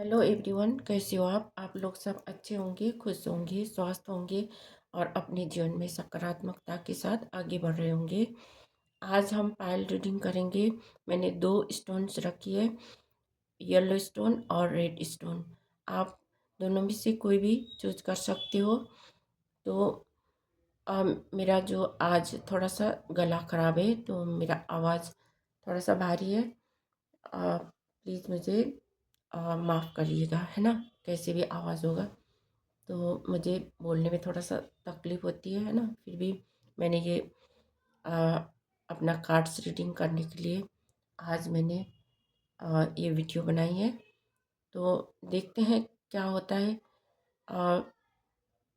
Hello everyone, कैसे हो आप लोग सब अच्छे होंगे, खुश होंगे, स्वस्थ होंगे और अपने जीवन में सकारात्मकता के साथ आगे बढ़ रहे होंगे। आज हम पायल रीडिंग करेंगे। मैंने दो स्टोन्स रखी है, येलो स्टोन और रेड स्टोन। आप दोनों में से कोई भी चूज कर सकते हो। तो मेरा जो आज थोड़ा सा गला ख़राब है, तो मेरा आवाज़ थोड़ा सा भारी है। प्लीज़ मुझे माफ़ करिएगा, है ना। कैसे भी आवाज़ होगा तो मुझे बोलने में थोड़ा सा तकलीफ़ होती है ना। फिर भी मैंने ये अ, अपना कार्ड्स रीडिंग करने के लिए आज मैंने ये वीडियो बनाई है। तो देखते हैं क्या होता है। अ,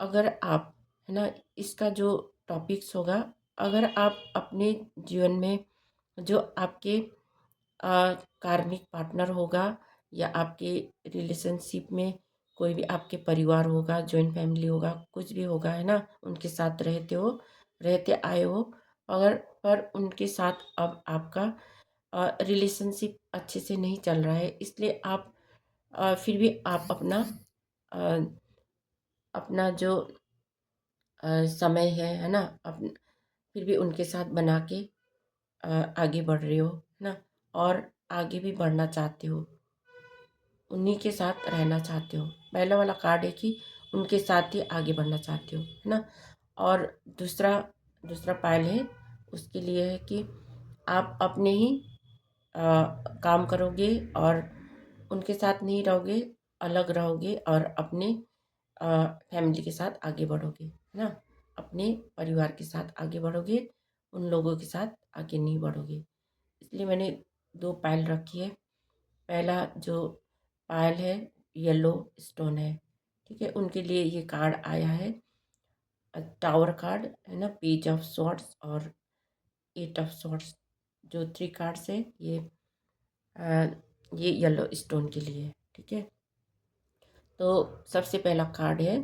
अगर आप, है ना, इसका जो टॉपिक्स होगा, अगर आप अपने जीवन में जो आपके कार्मिक पार्टनर होगा या आपके रिलेशनशिप में कोई भी आपके परिवार होगा, जॉइंट फैमिली होगा, कुछ भी होगा, है ना, उनके साथ रहते आए हो, अगर पर उनके साथ अब आपका रिलेशनशिप अच्छे से नहीं चल रहा है, इसलिए आप फिर भी आप अ, अपना जो समय है ना, फिर भी उनके साथ बना के आगे बढ़ रहे हो, है ना, और आगे भी बढ़ना चाहते हो, उन्हीं के साथ रहना चाहते हो। पहला वाला कार्ड है कि उनके साथ ही आगे बढ़ना चाहते हो, है ना। और दूसरा दूसरा पायल है, उसके लिए है कि आप अपने ही अ, काम करोगे और उनके साथ नहीं रहोगे, अलग रहोगे और अपने फैमिली के साथ आगे बढ़ोगे, है ना। अपने परिवार के साथ आगे बढ़ोगे, उन लोगों के साथ आगे नहीं बढ़ोगे। इसलिए मैंने दो पायल रखी है। पहला जो पायल है, येलो स्टोन है, ठीक है। उनके लिए ये कार्ड आया है, टावर कार्ड, है ना, पेज ऑफ सॉर्ड्स और एट ऑफ सॉर्ड्स। जो थ्री कार्ड्स है, अ, ये येलो स्टोन के लिए है, ठीक है। तो सबसे पहला कार्ड है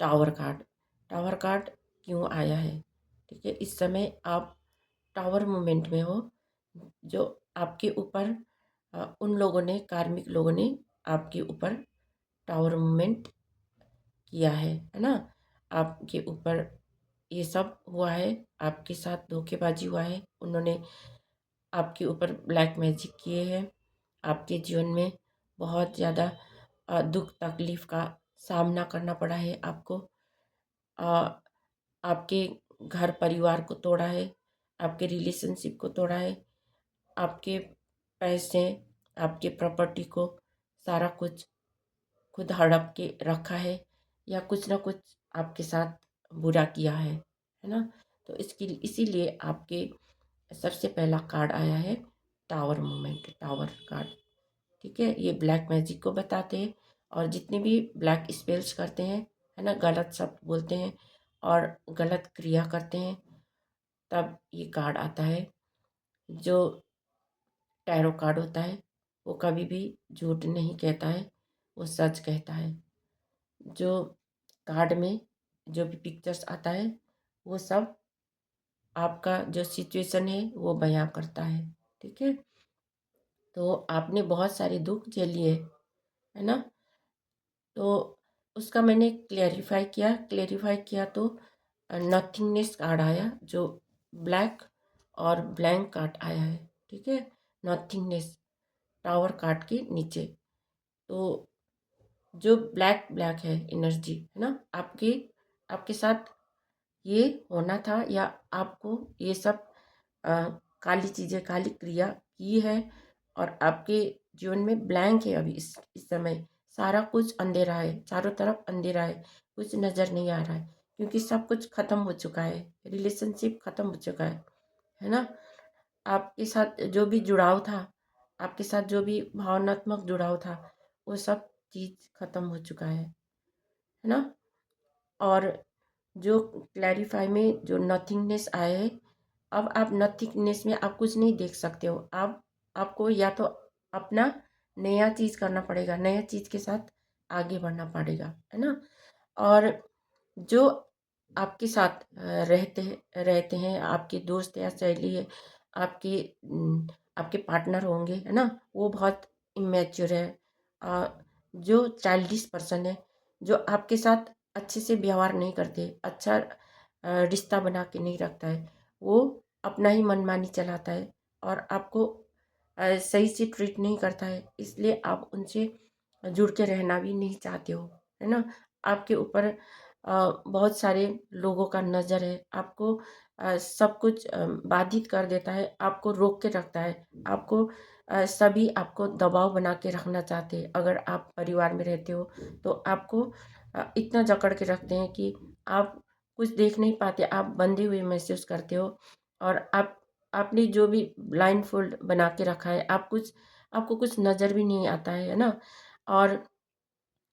टावर कार्ड। टावर कार्ड क्यों आया है, ठीक है। इस समय आप टावर मोमेंट में हो, जो आपके ऊपर उन लोगों ने, कार्मिक लोगों ने आपके ऊपर टावर मूवमेंट किया है ना। आपके ऊपर ये सब हुआ है, आपके साथ धोखेबाजी हुआ है, उन्होंने आपके ऊपर ब्लैक मैजिक किए हैं। आपके जीवन में बहुत ज़्यादा दुख तकलीफ़ का सामना करना पड़ा है आपको। अ, आपके घर परिवार को तोड़ा है, आपके रिलेशनशिप को तोड़ा है, आपके पैसे, आपके प्रॉपर्टी को, सारा कुछ खुद हड़प के रखा है, या कुछ ना कुछ आपके साथ बुरा किया है ना। तो इसकी इसीलिए आपके सबसे पहला कार्ड आया है टावर मोमेंट, टावर कार्ड, ठीक है। ये ब्लैक मैजिक को बताते हैं, और जितने भी ब्लैक स्पेल्स करते हैं, है ना, गलत शब्द बोलते हैं और गलत क्रिया करते हैं, तब ये कार्ड आता है। जो टैरो कार्ड होता है, वो कभी भी झूठ नहीं कहता है, वो सच कहता है। जो कार्ड में जो भी पिक्चर्स आता है, वो सब आपका जो सिचुएशन है वो बयां करता है, ठीक है। तो आपने बहुत सारे दुख झेलिए, है ना। तो उसका मैंने क्लेरिफाई किया तो नथिंगनेस कार्ड आया, जो ब्लैक और ब्लैंक कार्ड आया है, ठीक है। नथिंगनेस टावर कार्ड के नीचे। तो जो ब्लैक ब्लैक है एनर्जी, है ना, आपके आपके साथ ये होना था, या आपको ये सब अ, काली चीज़ें, काली क्रिया की है, और आपके जीवन में ब्लैंक है अभी इस समय। सारा कुछ अंधेरा है, चारों तरफ अंधेरा है, कुछ नज़र नहीं आ रहा है, क्योंकि सब कुछ ख़त्म हो चुका है, रिलेशनशिप ख़त्म हो चुका है ना। आपके साथ जो भी जुड़ाव था, आपके साथ जो भी भावनात्मक जुड़ाव था, वो सब चीज़ ख़त्म हो चुका है ना। और जो क्लैरिफाई में जो नथिंगनेस आया है, अब आप नथिंगनेस में आप कुछ नहीं देख सकते हो। आप आपको या तो अपना नया चीज़ करना पड़ेगा, नया चीज़ के साथ आगे बढ़ना पड़ेगा, है ना। और जो आपके साथ रहते हैं, आपके दोस्त या सहेली है, आपके आपके पार्टनर होंगे, है ना, वो बहुत इमेच्योर है, जो चाइल्डिश पर्सन है, जो आपके साथ अच्छे से व्यवहार नहीं करते, अच्छा रिश्ता बना के नहीं रखता है, वो अपना ही मनमानी चलाता है और आपको सही से ट्रीट नहीं करता है, इसलिए आप उनसे जुड़ के रहना भी नहीं चाहते हो, है ना। आपके ऊपर बहुत सारे लोगों का नज़र है, आपको सब कुछ बाधित कर देता है, आपको रोक के रखता है, आपको सभी आपको दबाव बना के रखना चाहते हैं। अगर आप परिवार में रहते हो तो आपको इतना जकड़ के रखते हैं कि आप कुछ देख नहीं पाते, आप बंधे हुए महसूस करते हो और आपने जो भी ब्लाइंड फोल्ड बना के रखा है, आपको कुछ नज़र भी नहीं आता है ना। और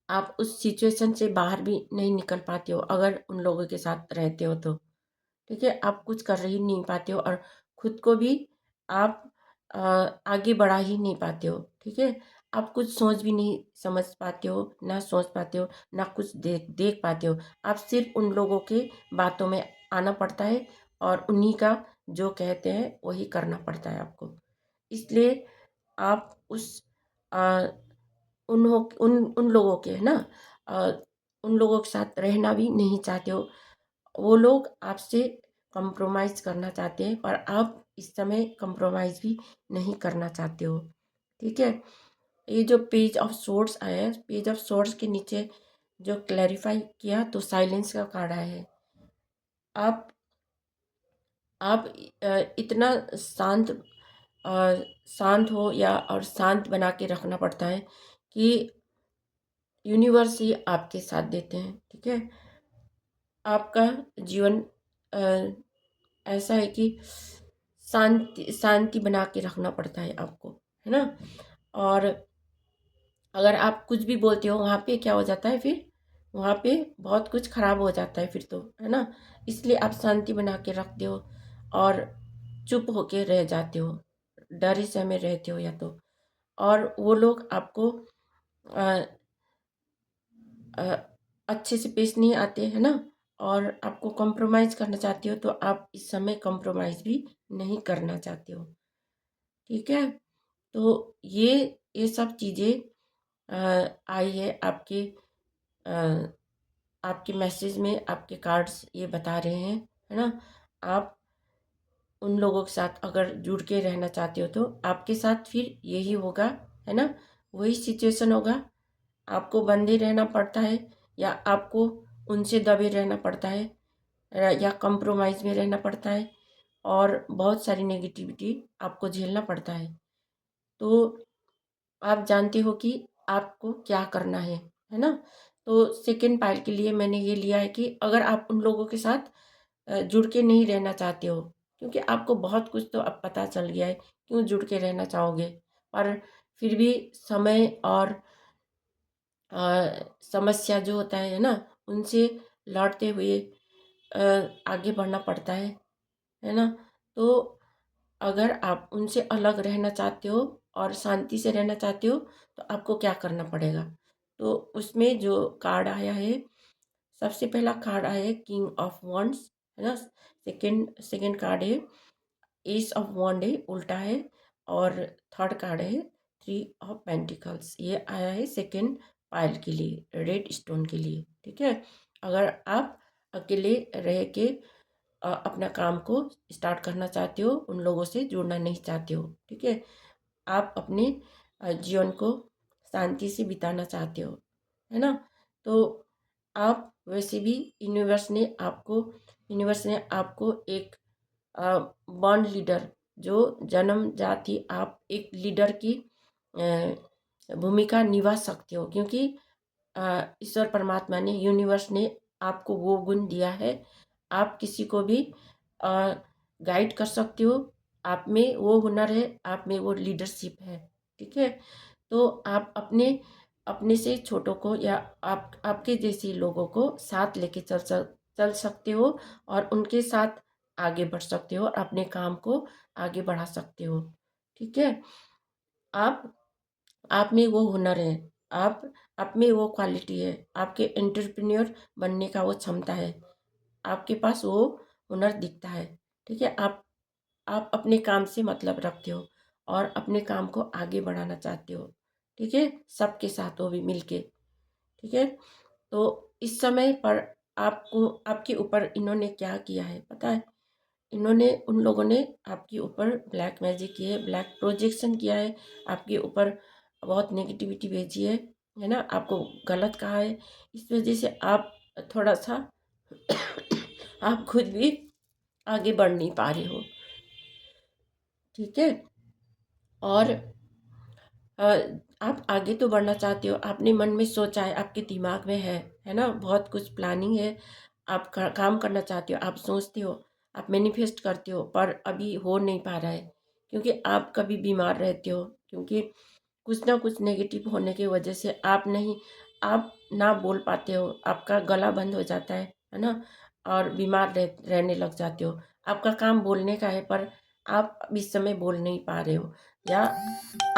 आप उस सिचुएशन से बाहर भी नहीं निकल पाते हो अगर उन लोगों के साथ रहते हो तो। ठीक है, आप कुछ कर ही नहीं पाते हो और खुद को भी आप अ, आगे बढ़ा ही नहीं पाते हो। ठीक है, आप कुछ सोच भी नहीं समझ पाते हो, ना सोच पाते हो, ना कुछ देख देख पाते हो। आप सिर्फ उन लोगों के बातों में आना पड़ता है और उन्हीं का जो कहते हैं वही करना पड़ता है आपको। इसलिए आप उस अ, उन उन लोगों के है ना, अ, उन लोगों के साथ रहना भी नहीं चाहते हो। वो लोग आपसे कंप्रोमाइज़ करना चाहते हैं पर आप इस समय कंप्रोमाइज़ भी नहीं करना चाहते हो। ठीक है, ये जो पेज ऑफ सोर्ड्स आया है, पेज ऑफ सोर्ड्स के नीचे जो क्लैरिफाई किया तो साइलेंस का कार्ड आया है। आप आप इतना शांत शांत हो या और शांत बना के रखना पड़ता है कि यूनिवर्स ही आपके साथ देते हैं। ठीक है, आपका जीवन अ, ऐसा है कि शांति शांति बना के रखना पड़ता है आपको, है ना। और अगर आप कुछ भी बोलते हो वहाँ पे क्या हो जाता है फिर, वहाँ पे बहुत कुछ खराब हो जाता है फिर तो, है ना। इसलिए आप शांति बना के रखते हो और चुप होके रह जाते हो, डरे सहमे रहते हो या तो। और वो लोग आपको अ, अ, अच्छे से पेश नहीं आते, है ना। और आपको कॉम्प्रोमाइज़ करना चाहते हो तो आप इस समय कॉम्प्रोमाइज़ भी नहीं करना चाहते हो। ठीक है, तो ये सब चीज़ें आई है अ, आपके मैसेज में, आपके कार्ड्स ये बता रहे हैं, है ना। आप उन लोगों के साथ अगर जुड़ के रहना चाहते हो तो आपके साथ फिर यही होगा, है ना। वही सिचुएशन होगा, आपको बंधे रहना पड़ता है या आपको उनसे दबे रहना पड़ता है या कंप्रोमाइज़ में रहना पड़ता है और बहुत सारी नेगेटिविटी आपको झेलना पड़ता है। तो आप जानते हो कि आपको क्या करना है ना? तो सेकंड पार्ट के लिए मैंने ये लिया है कि अगर आप उन लोगों के साथ जुड़ के नहीं रहना चाहते हो, क्योंकि आपको बहुत कुछ तो अब पता चल गया है, क्यों जुड़ के रहना चाहोगे? पर फिर भी समय और समस्या जो होता है ना, उनसे लड़ते हुए अ, आगे बढ़ना पड़ता है ना? तो अगर आप उनसे अलग रहना चाहते हो और शांति से रहना चाहते हो तो आपको क्या करना पड़ेगा? तो उसमें जो कार्ड आया है, सबसे पहला कार्ड आया है किंग ऑफ वॉन्ड्स, है ना। सेकंड सेकंड कार्ड है एस ऑफ वॉन्ड है, उल्टा है। और थर्ड कार्ड है थ्री ऑफ पेंटिकल्स, ये आया है सेकंड पाइल के लिए, रेड स्टोन के लिए। ठीक है, अगर आप अकेले रह के अपना काम को स्टार्ट करना चाहते हो, उन लोगों से जुड़ना नहीं चाहते हो, ठीक है, आप अपने जीवन को शांति से बिताना चाहते हो, है ना। तो आप वैसे भी यूनिवर्स ने आपको एक बॉन्ड लीडर, जो जन्म जाति आप एक लीडर की भूमिका निभा सकते हो, क्योंकि ईश्वर परमात्मा ने, यूनिवर्स ने आपको वो गुण दिया है। आप किसी को भी गाइड कर सकते हो, आप में वो हुनर है, आप में वो लीडरशिप है। ठीक है, तो आप अपने अपने से छोटों को या आपके जैसे लोगों को साथ लेके चल सकते हो और उनके साथ आगे बढ़ सकते हो और अपने काम को आगे बढ़ा सकते हो। ठीक है, आप आप में वो हुनर है, आप में वो क्वालिटी है, आपके एंटरप्रेन्योर बनने का वो क्षमता है, आपके पास वो हुनर दिखता है। ठीक है, आप अपने काम से मतलब रखते हो और अपने काम को आगे बढ़ाना चाहते हो। ठीक है, सबके साथ वो भी मिलके, ठीक है। तो इस समय पर आपको आपके ऊपर इन्होंने क्या किया है पता है? इन्होंने उन लोगों ने आपके ऊपर ब्लैक मैजिक की है, ब्लैक प्रोजेक्शन किया है, आपके ऊपर बहुत नेगेटिविटी भेजी है ना, आपको गलत कहा है। इस वजह से आप थोड़ा सा आप खुद भी आगे बढ़ नहीं पा रहे हो, ठीक है। और अ, आप आगे तो बढ़ना चाहते हो, आपने मन में सोचा है, आपके दिमाग में है ना, बहुत कुछ प्लानिंग है, आप काम करना चाहते हो, आप सोचते हो, आप मैनिफेस्ट करते हो, पर अभी हो नहीं पा रहा है क्योंकि आप कभी बीमार रहते हो, क्योंकि कुछ ना कुछ नेगेटिव होने की वजह से आप ना बोल पाते हो, आपका गला बंद हो जाता है ना, और बीमार रहने लग जाते हो। आपका काम बोलने का है पर आप इस समय बोल नहीं पा रहे हो, या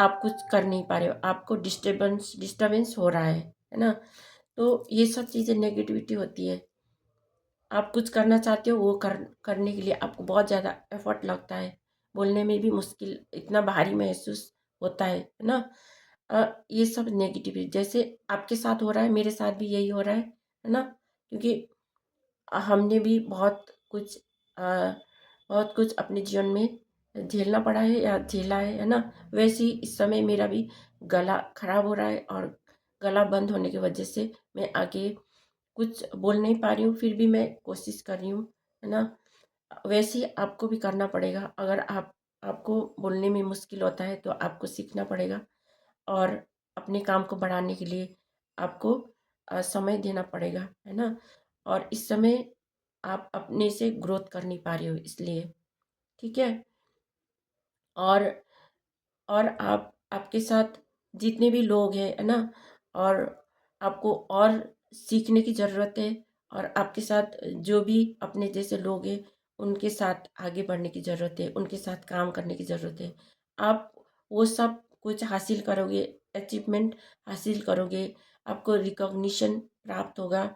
आप कुछ कर नहीं पा रहे हो, आपको डिस्टर्बेंस डिस्टर्बेंस हो रहा है ना। तो ये सब चीज़ें नेगेटिविटी होती है। आप कुछ करना चाहते हो, वो करने के लिए आपको बहुत ज़्यादा एफर्ट लगता है, बोलने में भी मुश्किल, इतना भारी महसूस होता है ना। ये सब नेगेटिविटी जैसे आपके साथ हो रहा है, मेरे साथ भी यही हो रहा है ना, क्योंकि हमने भी बहुत कुछ अपने जीवन में झेलना पड़ा है या झेला है ना। वैसे ही इस समय मेरा भी गला खराब हो रहा है, और गला बंद होने की वजह से मैं आगे कुछ बोल नहीं पा रही हूँ, फिर भी मैं कोशिश कर रही हूँ, है ना। वैसे ही आपको भी करना पड़ेगा, अगर आपको बोलने में मुश्किल होता है तो आपको सीखना पड़ेगा, और अपने काम को बढ़ाने के लिए आपको समय देना पड़ेगा, है ना। और इस समय आप अपने से ग्रोथ कर नहीं पा रहे हो इसलिए, ठीक है। और आप आपके साथ जितने भी लोग हैं, है ना, और आपको और सीखने की ज़रूरत है, और आपके साथ जो भी अपने जैसे लोग हैं उनके साथ आगे बढ़ने की ज़रूरत है, उनके साथ काम करने की ज़रूरत है। आप वो सब कुछ हासिल करोगे, अचीवमेंट हासिल करोगे, आपको रिकॉग्निशन प्राप्त होगा,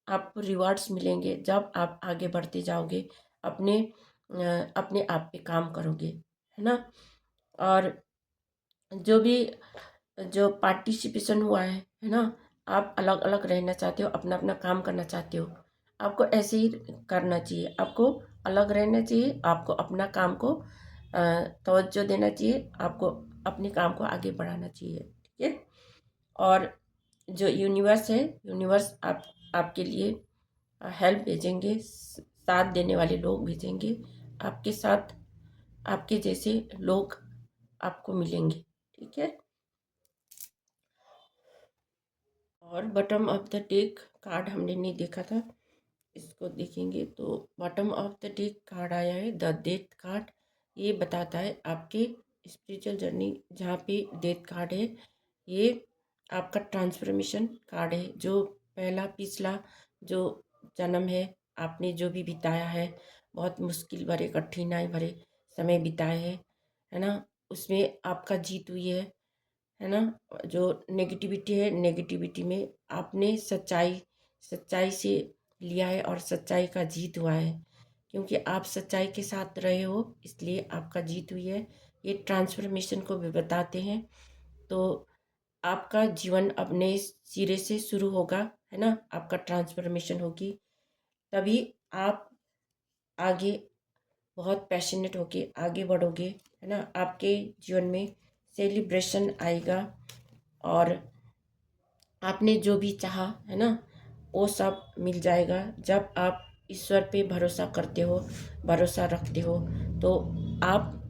आपको रिवार्ड्स मिलेंगे जब आप आगे बढ़ते जाओगे, अपने अपने आप पे काम करोगे, है ना। और जो भी जो पार्टिसिपेशन हुआ है ना, आप अलग अलग रहना चाहते हो, अपना अपना काम करना चाहते हो, आपको ऐसे ही करना चाहिए, आपको अलग रहना चाहिए, आपको अपना काम को तवज्जो देना चाहिए, आपको अपने काम को आगे बढ़ाना चाहिए, ठीक है। और जो यूनिवर्स है, यूनिवर्स आपके लिए हेल्प भेजेंगे, साथ देने वाले लोग भेजेंगे, आपके साथ आपके जैसे लोग आपको मिलेंगे, ठीक है। और bottom of the deck card हमने नहीं देखा था, इसको देखेंगे तो bottom of the deck card आया है द डेथ कार्ड। ये बताता है आपके स्पिरिचुअल जर्नी, जहाँ पे डेथ कार्ड है, ये आपका ट्रांसफॉर्मेशन कार्ड है। जो पहला पिछला जो जन्म है, आपने जो भी बिताया है, बहुत मुश्किल भरे कठिनाई भरे समय बिताए हैं, है ना, उसमें आपका जीत हुई है ना। जो नेगेटिविटी है, नेगेटिविटी में आपने सच्चाई सच्चाई से लिया है, और सच्चाई का जीत हुआ है, क्योंकि आप सच्चाई के साथ रहे हो इसलिए आपका जीत हुई है। ये ट्रांसफॉर्मेशन को भी बताते हैं। तो आपका जीवन अब नए सिरे से शुरू होगा, है ना, आपका ट्रांसफॉर्मेशन होगी, तभी आप आगे बहुत पैशनेट होके आगे बढ़ोगे, है ना। आपके जीवन में सेलिब्रेशन आएगा, और आपने जो भी चाहा, है ना, वो सब मिल जाएगा जब आप ईश्वर पे भरोसा करते हो, भरोसा रखते हो, तो आप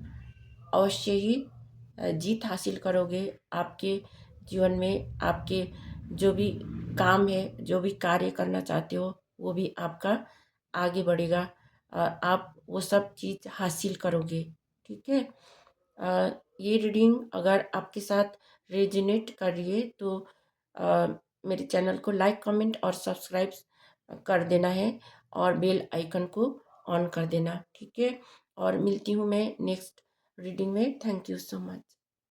अवश्य ही जीत हासिल करोगे। आपके जीवन में आपके जो भी काम है, जो भी कार्य करना चाहते हो, वो भी आपका आगे बढ़ेगा, आप वो सब चीज़ हासिल करोगे, ठीक है। ये रीडिंग अगर आपके साथ रेजिनेट कर रही है तो अ, मेरे चैनल को लाइक कमेंट और सब्सक्राइब कर देना है, और बेल आइकन को ऑन कर देना, ठीक है। और मिलती हूँ मैं नेक्स्ट रीडिंग में। Thank you so much.